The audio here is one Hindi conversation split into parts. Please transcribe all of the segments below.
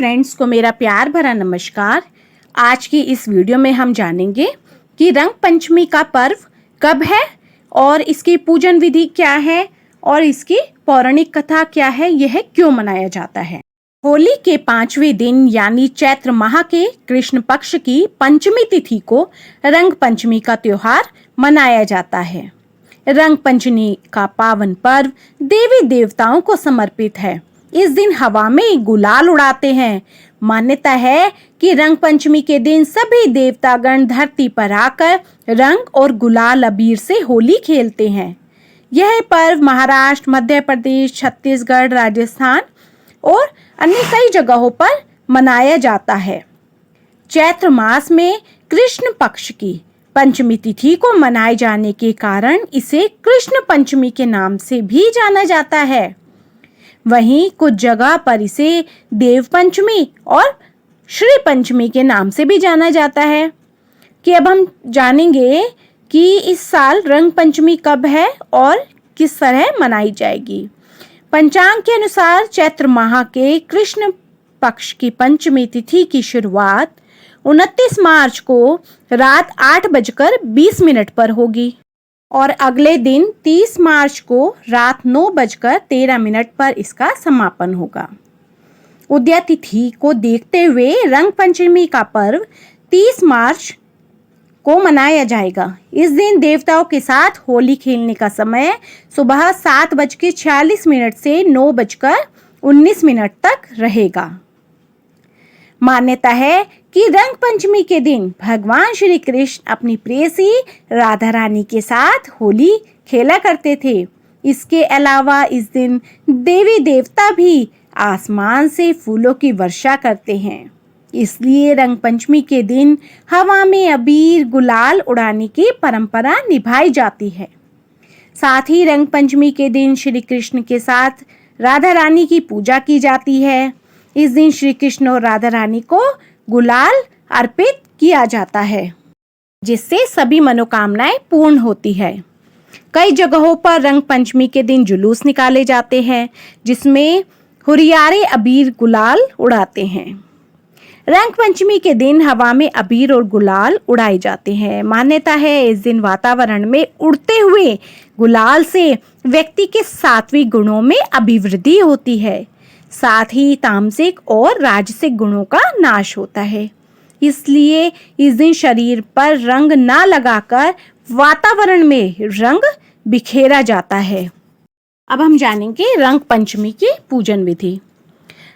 फ्रेंड्स को मेरा प्यार भरा नमस्कार। आज की इस वीडियो में हम जानेंगे कि रंग पंचमी का पर्व कब है और इसकी पूजन विधि क्या है और इसकी पौराणिक कथा क्या है, यह क्यों मनाया जाता है। होली के 5वें दिन यानी चैत्र माह के कृष्ण पक्ष की पंचमी तिथि को रंग पंचमी का त्योहार मनाया जाता है। रंग पंचमी का पावन पर्व देवी देवताओं को समर्पित है। इस दिन हवा में गुलाल उड़ाते हैं। मान्यता है कि रंग पंचमी के दिन सभी देवतागण धरती पर आकर रंग और गुलाल अबीर से होली खेलते हैं। यह पर्व महाराष्ट्र, मध्य प्रदेश, छत्तीसगढ़, राजस्थान और अन्य कई जगहों पर मनाया जाता है। चैत्र मास में कृष्ण पक्ष की पंचमी तिथि को मनाए जाने के कारण इसे कृष्ण पंचमी के नाम से भी जाना जाता है। वहीं कुछ जगह पर इसे देव पंचमी और श्री पंचमी के नाम से भी जाना जाता है। कि अब हम जानेंगे कि इस साल रंग पंचमी कब है और किस तरह मनाई जाएगी। पंचांग के अनुसार चैत्र माह के कृष्ण पक्ष की पंचमी तिथि की शुरुआत 29 मार्च को रात 8:20 पर होगी और अगले दिन 30 मार्च को रात 9:13 पर इसका समापन होगा। उदया तिथि को देखते हुए रंग पंचमी का पर्व 30 मार्च को मनाया जाएगा। इस दिन देवताओं के साथ होली खेलने का समय सुबह 7:46 से 9:19 तक रहेगा। मान्यता है कि रंग पंचमी के दिन भगवान श्री कृष्ण अपनी प्रेयसी राधा रानी के साथ होली खेला करते थे। इसके अलावा इस दिन देवी देवता भी आसमान से फूलों की वर्षा करते हैं। इसलिए रंग पंचमी के दिन हवा में अबीर गुलाल उड़ाने की परंपरा निभाई जाती है। साथ ही रंग पंचमी के दिन श्री कृष्ण के साथ राधा रानी की पूजा की जाती है। इस दिन श्री कृष्ण और राधा रानी को गुलाल अर्पित किया जाता है, जिससे सभी मनोकामनाएं पूर्ण होती है। कई जगहों पर रंग पंचमी के दिन जुलूस निकाले जाते हैं, जिसमें हुरियारे अबीर गुलाल उड़ाते हैं। रंग पंचमी के दिन हवा में अबीर और गुलाल उड़ाए जाते हैं। मान्यता है इस दिन वातावरण में उड़ते हुए गुलाल से व्यक्ति के सात्विक गुणों में अभिवृद्धि होती है। साथ ही तामसिक और राजसिक गुणों का नाश होता है। इसलिए इस दिन शरीर पर रंग ना लगाकर वातावरण में रंग बिखेरा जाता है। अब हम जानेंगे रंग पंचमी की पूजन विधि।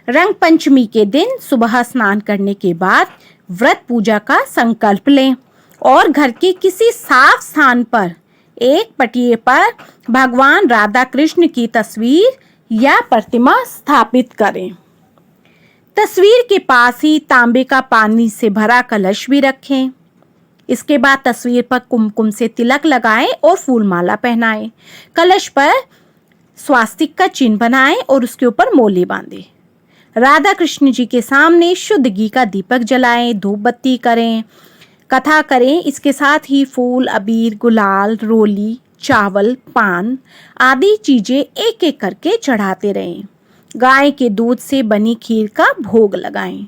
रंग पंचमी के दिन सुबह स्नान करने के बाद व्रत पूजा का संकल्प लें और घर के किसी साफ स्थान पर एक पटिये पर भगवान राधा कृष्ण की तस्वीर या प्रतिमा स्थापित करें। तस्वीर के पास ही तांबे का पानी से भरा कलश भी रखें। इसके बाद तस्वीर पर कुमकुम से तिलक लगाएं और फूलमाला पहनाएं। कलश पर स्वास्तिक का चिन्ह बनाएं और उसके ऊपर मोले बांधें। राधा कृष्ण जी के सामने शुद्ध घी का दीपक जलाएं, धूप बत्ती करें, कथा करें। इसके साथ ही फूल, अबीर, गुलाल, रोली, चावल, पान आदि चीजें एक एक करके चढ़ाते रहें। गाय के दूध से बनी खीर का भोग लगाएं।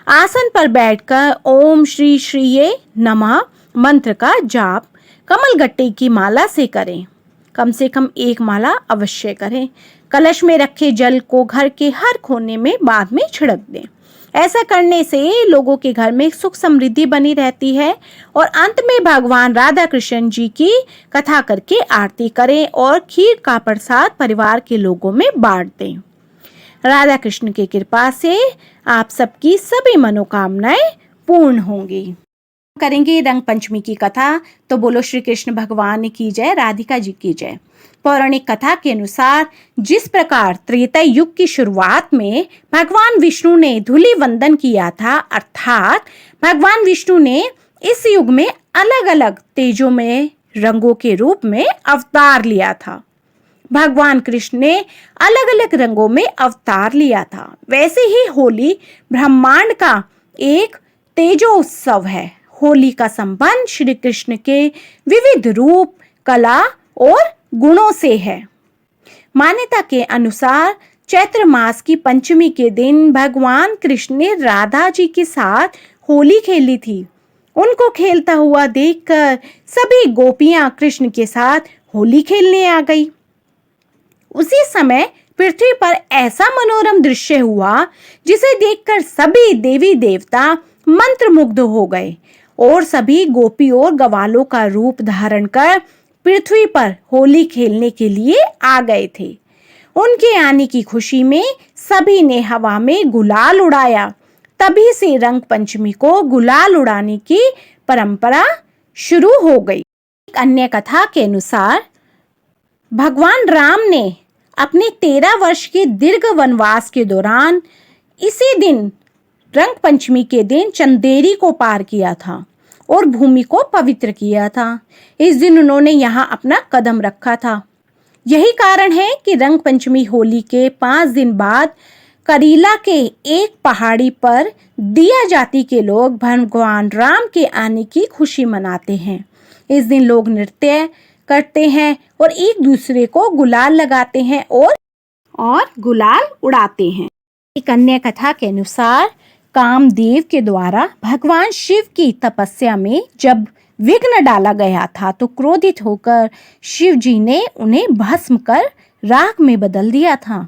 आसन पर बैठकर ओम श्री श्रीये नमः मंत्र का जाप कमलगट्टे की माला से करें। कम से कम एक माला अवश्य करें। कलश में रखे जल को घर के हर कोने में बाद में छिड़क दें। ऐसा करने से लोगों के घर में सुख समृद्धि बनी रहती है। और अंत में भगवान राधा कृष्ण जी की कथा करके आरती करें और खीर का प्रसाद परिवार के लोगों में बांट दें। राधा कृष्ण की कृपा से आप सबकी सभी मनोकामनाएं पूर्ण होंगी। करेंगे रंग पंचमी की कथा। तो बोलो श्री कृष्ण भगवान की जय, राधिका जी की जय। पौराणिक कथा के अनुसार जिस प्रकार त्रेता युग की शुरुआत में भगवान विष्णु ने धूलि वंदन किया था, अर्थात भगवान विष्णु ने इस युग में अलग अलग तेजों में रंगों के रूप में अवतार लिया था। भगवान कृष्ण ने अलग अलग रंगों में अवतार लिया था। वैसे ही होली ब्रह्मांड का एक तेजो उत्सव है। होली का संबंध श्री कृष्ण के विविध रूप, कला और गुणों से है। मान्यता के अनुसार चैत्र मास की पंचमी के दिन भगवान कृष्ण ने राधा जी के साथ होली खेली थी। उनको खेलता हुआ देखकर सभी गोपियां कृष्ण के साथ होली खेलने आ गई। उसी समय पृथ्वी पर ऐसा मनोरम दृश्य हुआ जिसे देखकर सभी देवी देवता मंत्रमुग्ध हो गए और सभी गोपी और ग्वालों का रूप धारण कर पृथ्वी पर होली खेलने के लिए आ गए थे। उनके आने की खुशी में सभी ने हवा में गुलाल उड़ाया। तभी से रंग पंचमी को गुलाल उड़ाने की परंपरा शुरू हो गई। एक अन्य कथा के अनुसार भगवान राम ने अपने 13 वर्ष के दीर्घ वनवास के दौरान इसी दिन रंग पंचमी के दिन चंदेरी को पार किया था और भूमि को पवित्र किया था। इस दिन उन्होंने यहाँ अपना कदम रखा था। यही कारण है कि रंग पंचमी होली के 5 दिन बाद करीला के एक पहाड़ी पर दिया जाति के लोग भगवान राम के आने की खुशी मनाते हैं। इस दिन लोग नृत्य करते हैं और एक दूसरे को गुलाल लगाते हैं और गुलाल उड़ाते हैं। एक अन्य कथा के अनुसार कामदेव के द्वारा भगवान शिव की तपस्या में जब विघ्न डाला गया था तो क्रोधित होकर शिव जी ने उन्हें भस्म कर राख में बदल दिया था।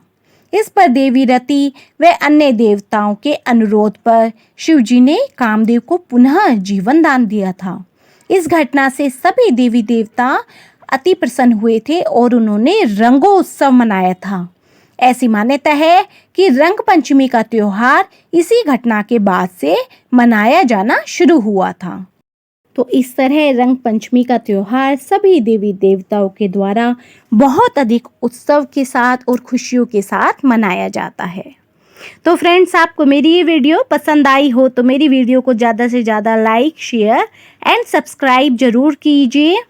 इस पर देवी रति व अन्य देवताओं के अनुरोध पर शिव जी ने कामदेव को पुनः जीवन दान दिया था। इस घटना से सभी देवी देवता अति प्रसन्न हुए थे और उन्होंने रंगोत्सव मनाया था। ऐसी मान्यता है कि रंग पंचमी का त्योहार इसी घटना के बाद से मनाया जाना शुरू हुआ था। तो इस तरह रंग पंचमी का त्योहार सभी देवी देवताओं के द्वारा बहुत अधिक उत्सव के साथ और खुशियों के साथ मनाया जाता है। तो फ्रेंड्स, आपको मेरी ये वीडियो पसंद आई हो तो मेरी वीडियो को ज़्यादा से ज़्यादा लाइक, शेयर एंड सब्सक्राइब जरूर कीजिए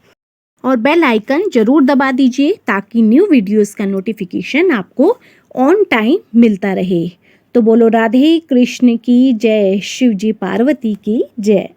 और बेल आइकन जरूर दबा दीजिए ताकि न्यू वीडियोस का नोटिफिकेशन आपको ऑन टाइम मिलता रहे। तो बोलो राधे कृष्ण की जय, शिव जी पार्वती की जय।